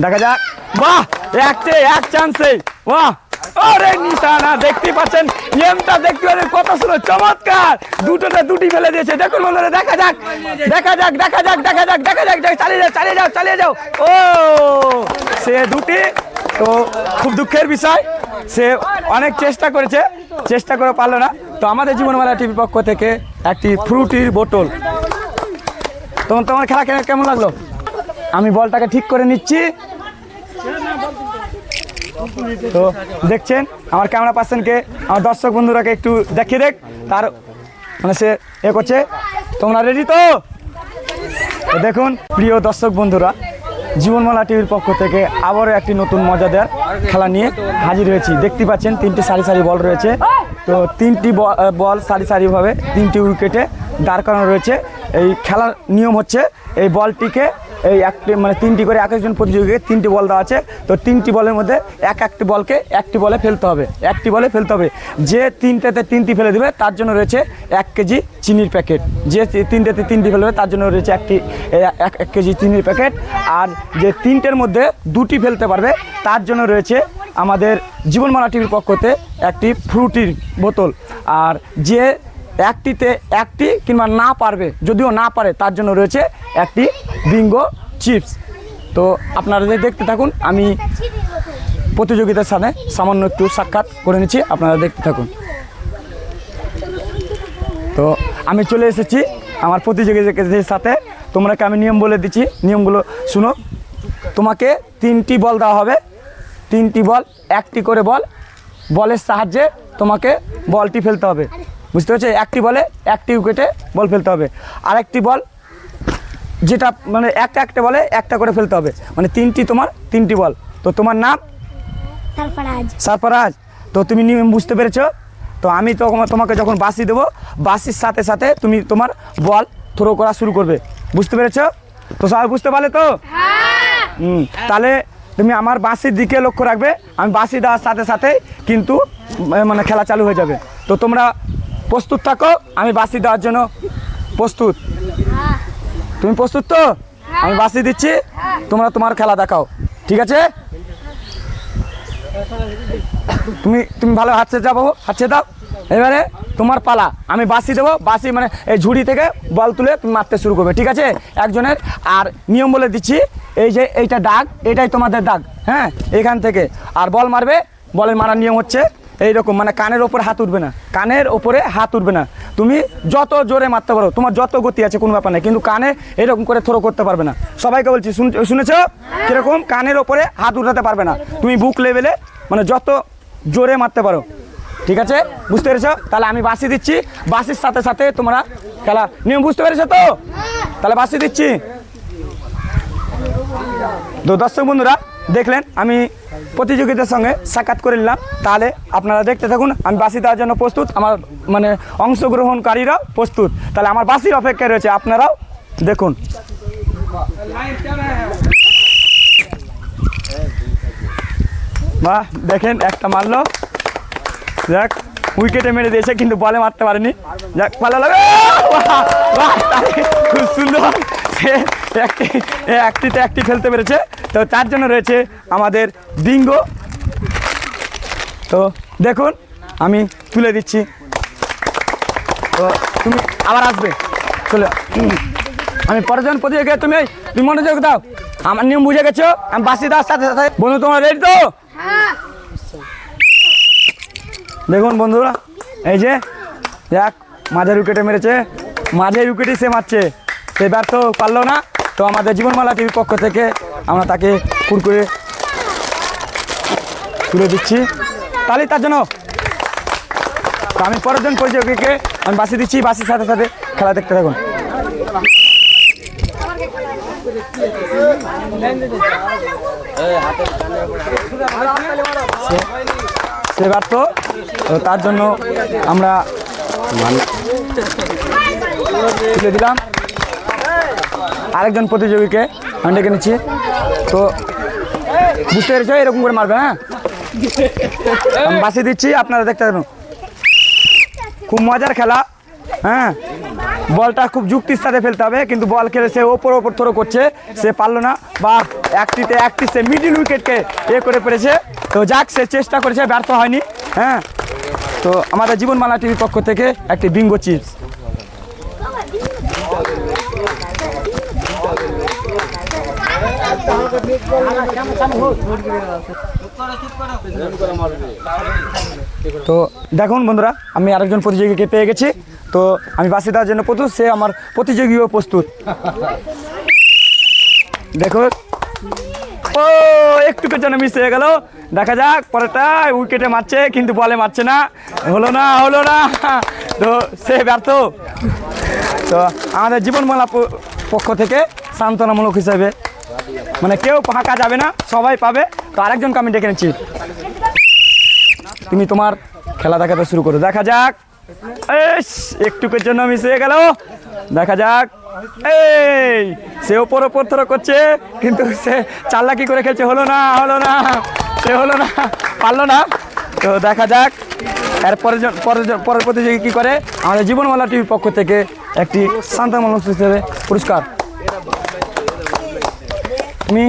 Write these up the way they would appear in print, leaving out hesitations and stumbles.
দেখা যাক। বাহ, এক চান্সে বাহ, আরে নিশানা দেখতে পাচ্ছেন, গেমটা দেখতে পাচ্ছেন কত সুন্দর চমৎকার, দুটি ফেলে দিয়েছে। দেখুন বন্ধুরা, দেখা যাক চালিয়ে যাও। ও সে দুটি, তো খুব দুঃখের বিষয়, সে অনেক চেষ্টা করে পারলো না। তো আমাদের জীবনমালা টিভির পক্ষ থেকে একটি ফ্রুটির বোতল। তোমার খেলা কেমন লাগলো? আমি বলটাকে ঠিক করে নিচ্ছি। তো দেখছেন আমার ক্যামেরা পার্সনকে, আমার দর্শক বন্ধুরাকে একটু দেখিয়ে দেখ, তার মানে সে করছে। তোমরা রেডি তো? দেখুন প্রিয় দর্শক বন্ধুরা, জীবনমালা টিভির পক্ষ থেকে আবারও একটি নতুন মজাদার খেলা নিয়ে হাজির হয়েছি। দেখতে পাচ্ছেন 3টি সারি বল রয়েছে। তো 3টি বল সারিভাবে 3টি উইকেটে দাঁড় করানো রয়েছে। এই খেলার নিয়ম হচ্ছে, এই বলটিকে এই একটি মানে 3টি করে এক একজন প্রতিযোগীকে 3টি বল দেওয়া আছে। তো 3টি বলের মধ্যে একটি বলকে একটি বলে ফেলতে হবে। যে 3টি ফেলে দেবে তার জন্য রয়েছে 1 কেজি চিনির প্যাকেট। যে 3টি ফেলবে তার জন্য রয়েছে 1 কেজি চিনির প্যাকেট। আর যে 3টের মধ্যে 2টি ফেলতে পারবে তার জন্য রয়েছে আমাদের জীবনমালা টিভির পক্ষতে একটি ফ্রুটির বোতল। আর যে একটিতে একটি কিংবা না পারবে, যদিও না পারে, তার জন্য রয়েছে একটি বিঙ্গো চিপস। তো আপনারা দেখতে থাকুন, আমি প্রতিযোগিতার সাথে সামান্য একটু সাক্ষাৎ করে নিচ্ছি, আপনারা দেখতে থাকুন। তো আমি চলে এসেছি আমার প্রতিযোগীদের সাথে। তোমরাকে আমি নিয়ম বলে দিচ্ছি, নিয়মগুলো শুনো। তোমাকে 3টি বল দেওয়া হবে, 3টি বল, একটি করে বলের সাহায্যে তোমাকে বলটি ফেলতে হবে, বুঝতে পারছো? একটি বলে একটি উইকেটে বল ফেলতে হবে। আরেকটি বল যেটা মানে একটা বলে একটা করে ফেলতে হবে, মানে 3টি বল। তো তোমার নাম? সরফরাজ। তো তুমি নিয়ম বুঝতে পেরেছো? তো আমি তোমাকে যখন বাঁশি দেবো, বাঁশির সাথে সাথে তুমি তোমার বল থ্রো করা শুরু করবে, বুঝতে পেরেছো? তো সবাই বুঝতে পারলে তো? তাহলে তুমি আমার বাঁশির দিকে লক্ষ্য রাখবে। আমি বাঁশি দেওয়ার সাথে সাথে কিন্তু মানে খেলা চালু হয়ে যাবে। তো তোমরা প্রস্তুত থাকো, আমি বাঁশি দেওয়ার জন্য প্রস্তুত। তুমি প্রস্তুত তো? আমি বাঁশি দিচ্ছি, তোমরা তোমার খেলা দেখাও, ঠিক আছে? তুমি ভালো হাতছে যাবো, হাতছে দাও। এবারে তোমার পালা, আমি বাঁশি দেবো, বাঁশি মানে এই ঝুড়ি থেকে বল তুলে তুমি মারতে শুরু করবে, ঠিক আছে? একজনের। আর নিয়ম বলে দিচ্ছি, এই যে এইটা দাগ, এটাই তোমাদের দাগ, হ্যাঁ, এখান থেকে আর বল মারবে। বলের মারার নিয়ম হচ্ছে এইরকম, মানে কানের ওপরে হাত উঠবে না। তুমি যত জোরে মারতে পারো, তোমার যত গতি আছে কোনো ব্যাপার নেই, কিন্তু কানে এরকম করে থ্রো করতে পারবে না। সবাইকে বলছি, শুনেছো কিরকম? কানের ওপরে হাত উঠাতে পারবে না। তুমি বুক লেভেলে মানে যত জোরে মারতে পারো, ঠিক আছে? বুঝতে পেরেছো? তাহলে আমি বাঁশি দিচ্ছি, বাঁশির সাথে সাথে তোমরা খেলা নিয়ম বুঝতে পেরেছো তো? তাহলে বাঁশি দিচ্ছি। তো দর্শক বন্ধুরা দেখলেন, আমি প্রতিযোগিতার সঙ্গে সাক্ষাৎ করে নিলাম। তাহলে আপনারা দেখতে থাকুন, আমি বাঁশি দেওয়ার জন্য প্রস্তুত, আমার মানে অংশগ্রহণকারীরাও প্রস্তুত। তাহলে আমার বাঁশির অপেক্ষায় রয়েছে, আপনারাও দেখুন। বাহ, দেখেন একটা মারলো, যাক উইকেটে মেরে দিয়েছে, কিন্তু বলে মারতে পারেনি। যাক ভালো লাগে, খুব সুন্দর, সে একটিতে একটি ফেলতে পেরেছে। তো তার জন্য রয়েছে আমাদের বিঙ্গো। তো দেখুন আমি তুলে দিচ্ছি, তো তুমি আবার আসবে, চলে। আমি পরেরজন প্রতিযোগী, তুমি মনোযোগ দাও, আমার নিয়ম বুঝে গেছো। আমি বাঁশি দেওয়ার সাথে সাথে বন্ধু তোমরা রেডি তো? দেখুন বন্ধুরা, এই যে যাক মাঝের উইকেটে মেরেছে, মাঝের উইকেটই সে মারছে, সে ব্যর্থ পারলো না। তো আমাদের জীবনমালা টিভির পক্ষ থেকে আমরা তাকে কুরকুরে তুলে দিচ্ছি, তাহলে তার জন্য। তো আমি পরের জন প্রতিযোগীকে আমি বাঁশি দিচ্ছি, বাঁশির সাথে সাথে খেলা দেখতে থাকুন। সে ব্যর্থ, তার জন্য আমরা তুলে দিলাম। আরেকজন প্রতিযোগীকে আমি ডেকে নিচ্ছি। তো বুঝতে পেরেছো, এরকম করে মারবে, হ্যাঁ? আমি বাঁশি দিচ্ছি, আপনারা দেখতে থাকুন, খুব মজার খেলা, হ্যাঁ। বলটা খুব যুক্তির সাথে ফেলতে হবে, কিন্তু বল খেলে সে ওপর থ্রো করছে, সে পারলো না, বা একটি সে মিডিল উইকেটকে করে পেরেছে। তো যাক, সে চেষ্টা করেছে, ব্যর্থ হয়নি। হ্যাঁ, তো আমাদের জীবনমালা টিভির পক্ষ থেকে একটি বিঙ্গো চিপস। তো দেখুন বন্ধুরা, আমি আরেকজন প্রতিযোগীকে পেয়ে গেছি। তো আমি বাসি দেওয়ার জন্য প্রস্তুত, সে আমার প্রতিযোগীও প্রস্তুত। দেখো, ও একটুকের জন্য মিস হয়ে গেল। দেখা যাক, পরেরটা উইকেটে মারছে কিন্তু বলে মারছে না, হলো না। তো সে ব্যর্থ। তো আমাদের জীবনমালা পক্ষ থেকে সান্ত্বনামূলক হিসেবে, মানে কেউ ফাঁকা যাবে না, সবাই পাবে। তো আরেকজনকে আমি ডেকে নিচ্ছি, তুমি তোমার খেলা দেখাতে শুরু করো। দেখা যাক, একটুকের জন্য মিস হয়ে গেল। দেখা যাক, এই সে ওপর থ্রো করছে, কিন্তু সে চাল্লাকি করে খেলছে, হলো না, পারলো না। তো দেখা যাক পরের প্রতিযোগী কী করে। আমাদের জীবনমালা টিভির পক্ষ থেকে একটি সান্ত্বনামূলক হিসেবে পুরস্কার। তুমি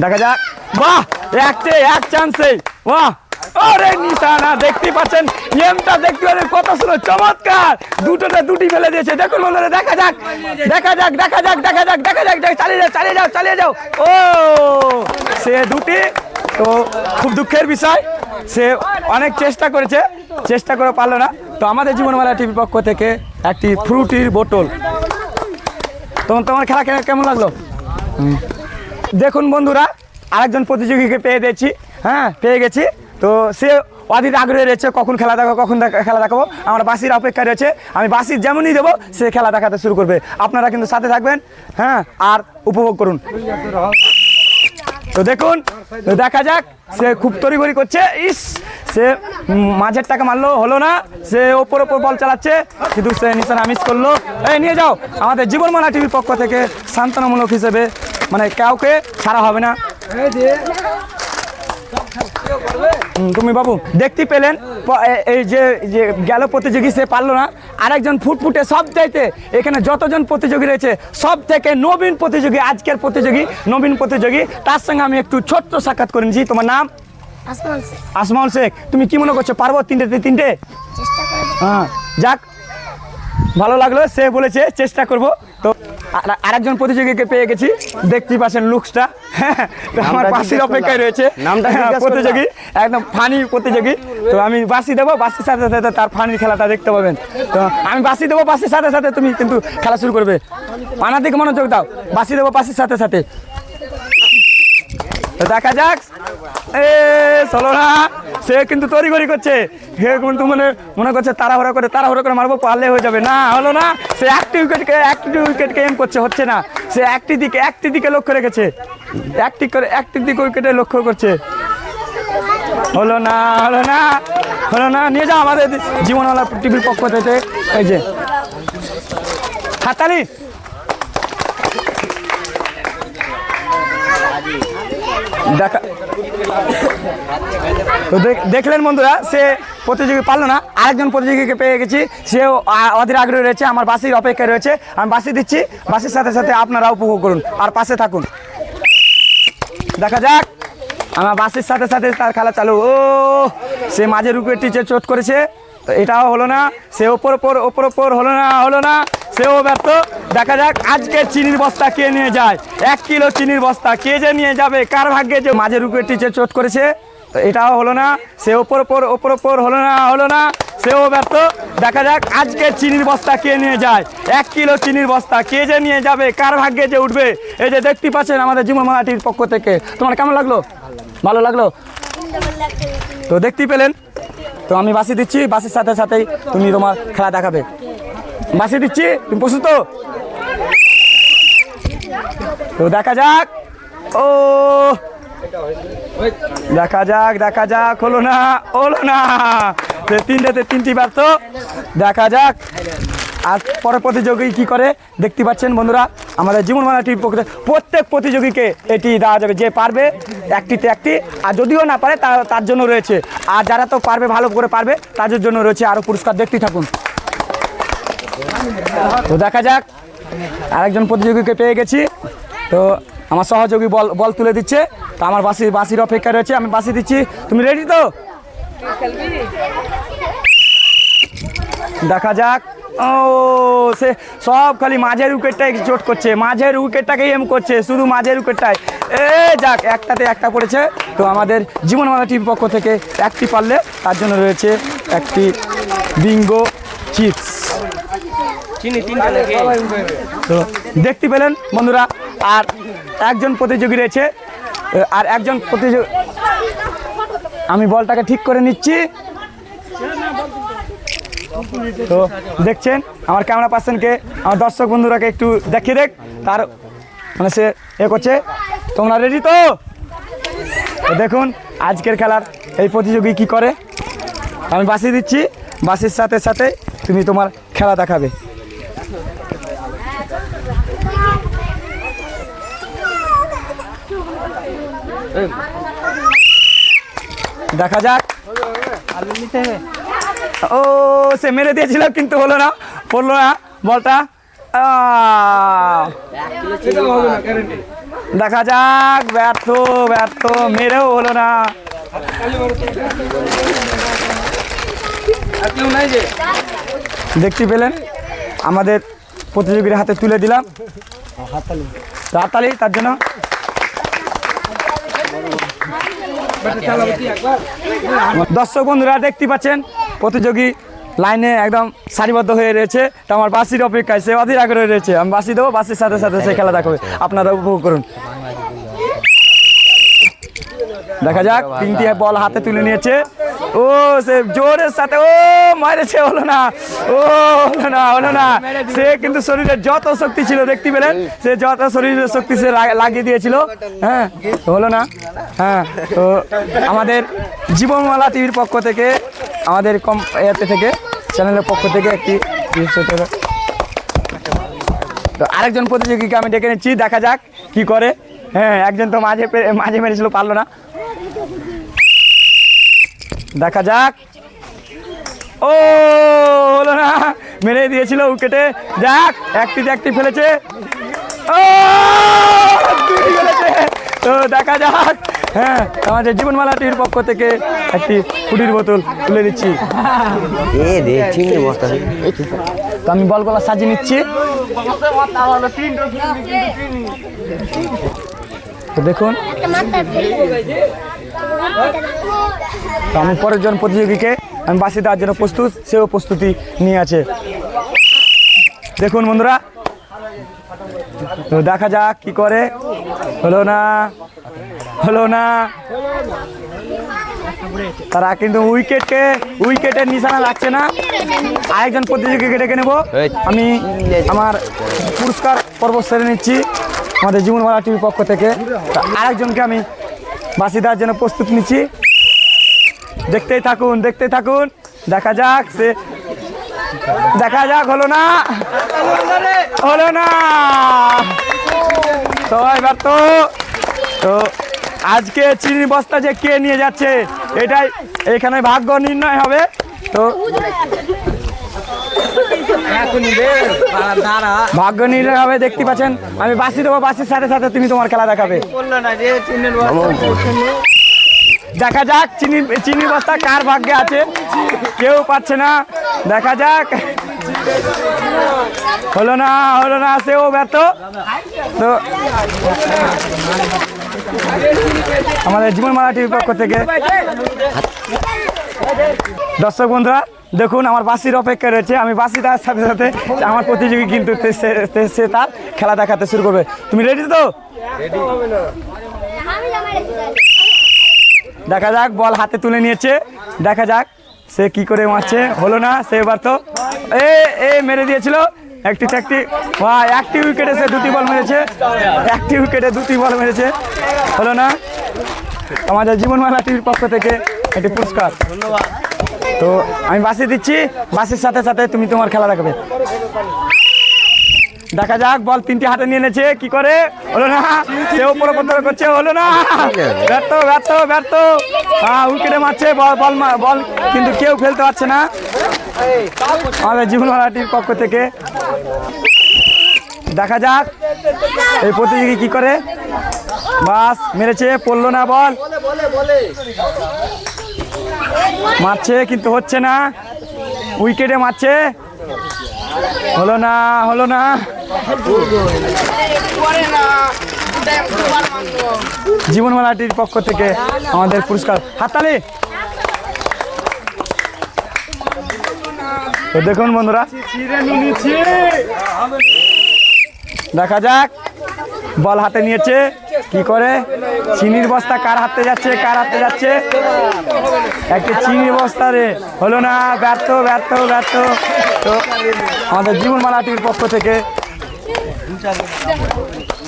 দেখা যাক, বাহ, এক চান্সে, বাহ, আরে নিশানা দেখতে পাচ্ছেন, গেমটা দেখতে পাচ্ছেন কত সুন্দর, চমৎকার, দুটি ফেলে দিয়েছে। দেখুন বন্ধুরা, দেখা যাক, চালিয়ে যাও। ও সে দুটি, তো খুব দুঃখের বিষয়, সে অনেক চেষ্টা করে পারলো না। তো আমাদের জীবনমালা টিভির পক্ষ থেকে একটি ফ্রুটির বোতল। তোমার খেলা কেমন লাগলো? দেখুন বন্ধুরা, আরেকজন প্রতিযোগীকে পেয়ে গেছি। তো সে অধীর আগ্রহে রয়েছে, কখন খেলা দেখাবো। আমরা বাসির অপেক্ষায় রয়েছে, আমি বাসির যেমনই দেবো সে খেলা দেখাতে শুরু করবে। আপনারা কিন্তু সাথে থাকবেন, হ্যাঁ, আর উপভোগ করুন। তো দেখুন, দেখা যাক, সে খুব তড়িঘড়ি করছে। সে মাঝের টাকা মারলো, হলো না। সে ওপর বল চালাচ্ছে, কিন্তু সে নিশানা মিস করলো। নিয়ে যাও, আমাদের জীবনমালা টিভির পক্ষ থেকে সান্ত্বনামূলক হিসেবে, মানে কাউকে ছাড়া হবে না। তুমি বাবু দেখতে পেলেন, এই যে গেল প্রতিযোগী সে পারলো না। আরেকজন ফুটফুটে, সব চাইতে এখানে যতজন প্রতিযোগী রয়েছে সব থেকে নবীন প্রতিযোগী, আজকের নবীন প্রতিযোগী, তার সঙ্গে আমি একটু ছোট্ট সাক্ষাৎ করে নিয়েছি। তোমার নাম? আসমাউল শেখ। তুমি কি মনে করছো, পারবো তিনটে? হ্যাঁ, যাক, ভালো লাগলো, সে বলেছে চেষ্টা করব। তো আরেকজন প্রতিযোগীকে পেয়ে গেছি, দেখতেই পাচ্ছেন লুকসটা। তো আমার বাসির অপেক্ষায় রয়েছে প্রতিযোগী, একদম ফানি প্রতিযোগী। তো আমি বাসি দেবো, বাসির সাথে সাথে তার ফানির খেলাটা দেখতে পাবেন। তো আমি বাসি দেবো, বাসির সাথে সাথে তুমি কিন্তু খেলা শুরু করবে। পানার দিকে মনোযোগ দাও, বাসি দেবো বাসির সাথে সাথে। তো দেখা যাক, চলো না, সে কিন্তু তড়িঘড়ি করছে, সে কিন্তু মনে করছে তাড়াহুড়া করে মারবো, পারলে হয়ে যাবে। না, হলো না। সে একটি উইকেটকে এম করছে, হচ্ছে না। সে একটি দিকে লক্ষ্য রেখেছে, একটি দিকে উইকেটে লক্ষ্য করছে, হলো না। নিয়ে যাও আমাদের জীবনমালা টিভির পক্ষ থেকে এই যে হাততালি। তো দেখলেন বন্ধুরা, সে প্রতিযোগী পারলো না। আরেকজন প্রতিযোগীকে পেয়ে গেছি, সেও অধীর আগ্রহী রয়েছে, আমার বাসির অপেক্ষায় রয়েছে। আমি বাসি দিচ্ছি, বাসির সাথে সাথে আপনারা উপভোগ করুন আর পাশে থাকুন। দেখা যাক, আমার বাসির সাথে সাথে তার খেলা চালু। ও সে মাঝের উইকেটটি চোট করেছে, তো এটাও হলো না। সে ওপর হলো না, সেও ব্যর্থ। দেখা যাক, আজকে চিনির বস্তা কে নিয়ে যায়, 1 কিলো চিনির বস্তা কে যে নিয়ে যাবে, কার ভাগ্যে যে মাঝের উইকেটটি চোট করেছে। তো এটাও হলো না। সে ওপর হলো না, সেও ব্যর্থ। দেখা যাক, আজকে চিনির বস্তা কে নিয়ে যায়, 1 কিলো চিনির বস্তা কে যে নিয়ে যাবে, কার ভাগ্যে যে উঠবে। এই যে দেখতে পাচ্ছেন আমাদের জীবনমালা টিভির পক্ষ থেকে। তোমার কেমন লাগলো? ভালো লাগলো? তো দেখতেই পেলেন। তো আমি বাসি দিচ্ছি, বাসির সাথে সাথেই তুমি তোমার খেলা দেখাবে। বাসি দিচ্ছি, তুমি প্রস্তুত? তো দেখা যাক, ও দেখা যাক, হলো না। তিনটি ব্যর্থ। দেখা যাক, আর পরের প্রতিযোগী কি করে দেখতে পাচ্ছেন বন্ধুরা। আমাদের জীবনমালা টিভির পক্ষ থেকে প্রত্যেক প্রতিযোগীকে এটি দেওয়া যাবে, যে পারবে একটিতে একটি, আর যদিও না পারে তার জন্য রয়েছে, আর যারা তো পারবে ভালো করে পারবে তাদের জন্য রয়েছে আরও পুরস্কার। দেখতেই থাকুন। তো দেখা যাক, আরেকজন প্রতিযোগীকে পেয়ে গেছি। তো আমার সহযোগী বল তুলে দিচ্ছে। তো আমার বাসির অপেক্ষা রয়েছে, আমি বাসি দিচ্ছি। তুমি রেডি তো? দেখা যাক। ও সে সব খালি মাঝের উইকেটটাই চোট করছে, মাঝের উইকেটটাকেই এম করছে, শুধু মাঝের উইকেটটাই। যাক, একটাতে একটা পড়েছে। তো আমাদের জীবনমালা টিভির পক্ষ থেকে একটি পারলে তার জন্য রয়েছে একটি বিঙ্গো চিপস। তো দেখতে পেলেন বন্ধুরা, আর একজন প্রতিযোগী রয়েছে, আর একজন প্রতিযোগী। আমি বলটাকে ঠিক করে নিচ্ছি। তো দেখছেন আমার ক্যামেরা পার্সনকে, আমার দর্শক বন্ধুরাকে একটু দেখিয়ে দেখ, তার মানে সে করছে। তোমরা রেডি তো? দেখুন আজকের খেলার এই প্রতিযোগী কি করে। আমি বাসি দিচ্ছি, বাসির সাথে সাথে তুমি তোমার খেলা দেখাবে। দেখা যাক। ও সে মেরে দিয়েছিল কিন্তু হলো না, পড়লো না বলটা। দেখা যাক, ব্যর্থ মেরেও হলো না। দেখতে পেলেন আমাদের প্রতিযোগীর হাতে তুলে দিলাম হাততালি তার জন্য। দর্শক বন্ধুরা দেখতে পাচ্ছেন প্রতিযোগী লাইনে একদম সারিবদ্ধ হয়ে রয়েছে। তো আমার বাসির অপেক্ষায়, সে অধীর আগ্রহে রয়েছে। আমি বাসি দেবো, বাসির সাথে সাথে সে খেলা দেখাবে, আপনারা উপভোগ করুন। দেখা যাক, তিনটি বল হাতে তুলে নিয়েছে। ও সে জোরের সাথে মারেছে, হলো না। সে কিন্তু শরীরের যত শক্তি ছিল দেখতে পেলেন, সে যত শরীরের শক্তি সে লাগিয়ে দিয়েছিল। হ্যাঁ, হলো না। হ্যাঁ, তো আমাদের জীবনমালা টিভির পক্ষ থেকে, আমাদের থেকে চ্যানেলের পক্ষ থেকে একটি তো আরেকজন প্রতিযোগীকে আমি ডেকে নিচ্ছি। দেখা যাক কি করে। হ্যাঁ, একজন তো মাঝে মেরেছিল, পারলো না। দেখা যাক। ও হলো না, মেরে দিয়েছিল উইকেটে। যাক, একটি ফেলেছে। ও ফেলেছে। তো দেখা যাক। হ্যাঁ, আমাদের জীবনমালা টিভির পক্ষ থেকে একটি ফুটির বোতল তুলে দিচ্ছি। তো আমি বলগুলো সাজিয়ে নিচ্ছি। তো দেখুন, তো আমি পরের জন প্রতিযোগীকে আমি বাসি দেওয়ার জন্য প্রস্তুত, সেও প্রস্তুতি নিয়ে আছে। দেখুন বন্ধুরা, তো দেখা যাক কি করে। হলো না। তারা কিন্তু উইকেটের নিশানা রাখছে না। আরেকজন প্রতিযোগীকে ডেকে নেব। আমি আমার পুরস্কার পর্ব সেরে নিচ্ছি আমাদের জীবনমালা টিভির পক্ষ থেকে। আরেকজনকে আমি বাসি দেওয়ার জন্য প্রস্তুত নিচ্ছি। দেখতেই থাকুন। দেখা যাক, হলো না। তো এবার তো আজকে চিনির বস্তা যে কে নিয়ে যাচ্ছে, এটাই এখানে ভাগ্য নির্ণয় হবে। তো ভাগ্য নির্ণয় হবে, দেখতে পাচ্ছেন। আমি বাসি দেবো, বাসির সাথে সাথে তুমি তোমার খেলা দেখাবে। দেখা যাক চিনি বস্তা কার ভাগ্যে আছে, কেউ পাচ্ছে না। দেখা যাক। হলো না, সেও ব্যর্থ। তো আমাদের জীবনমালা টিভির পক্ষ থেকে দর্শক বন্ধুরা দেখুন, আমার বাসির অপেক্ষা রয়েছে। আমি বাসি দেওয়ার সাথে সাথে আমার প্রতিযোগী কিন্তু সে তার খেলা দেখাতে শুরু করবে। তুমি রেডি তো? দেখা যাক, বল হাতে তুলে নিয়েছে। দেখা যাক সে কি করে মারছে। হলো না, সে এবার তো মেরে দিয়েছিল একটি উইকেটে সে দুটি বল মেরেছে। হলো না। আমাদের জীবনমালা টিভির পক্ষ থেকে একটি পুরস্কার। তো আমি বাসি দিচ্ছি, বাসির সাথে সাথে তুমি তোমার খেলা দেখাবে। দেখা যাক, বল 3টি হাতে নিয়ে এনেছে, কি করে, হলো না, সেও প্রবর্তন করছে, হলো না, ব্যর্থ ব্যর্থ ব্যর্থ। উইকেটে মারছে, বল কিন্তু কেউ ফেলতে পারছে না আমাদের জীবনমালা টির পক্ষ থেকে। দেখা যাক এই প্রতিযোগী কি করে। বাস মেরেছে, পড়লো না, বল মারছে কিন্তু হচ্ছে না, উইকেটে মারছে, হলো না হলো না। জীবনমালাটির পক্ষ থেকে আমাদের পুরস্কার, হাততালি। তো দেখুন বন্ধুরা, দেখা যাক বল হাতে নিয়েছে, কি করে, চিনির বস্তা কার হাতে যাচ্ছে, কার হাতে যাচ্ছে, একটা চিনির বস্তা রে, হলো না, ব্যর্থ ব্যর্থ ব্যর্থ। তো আমাদের জীবনমালাটির পক্ষ থেকে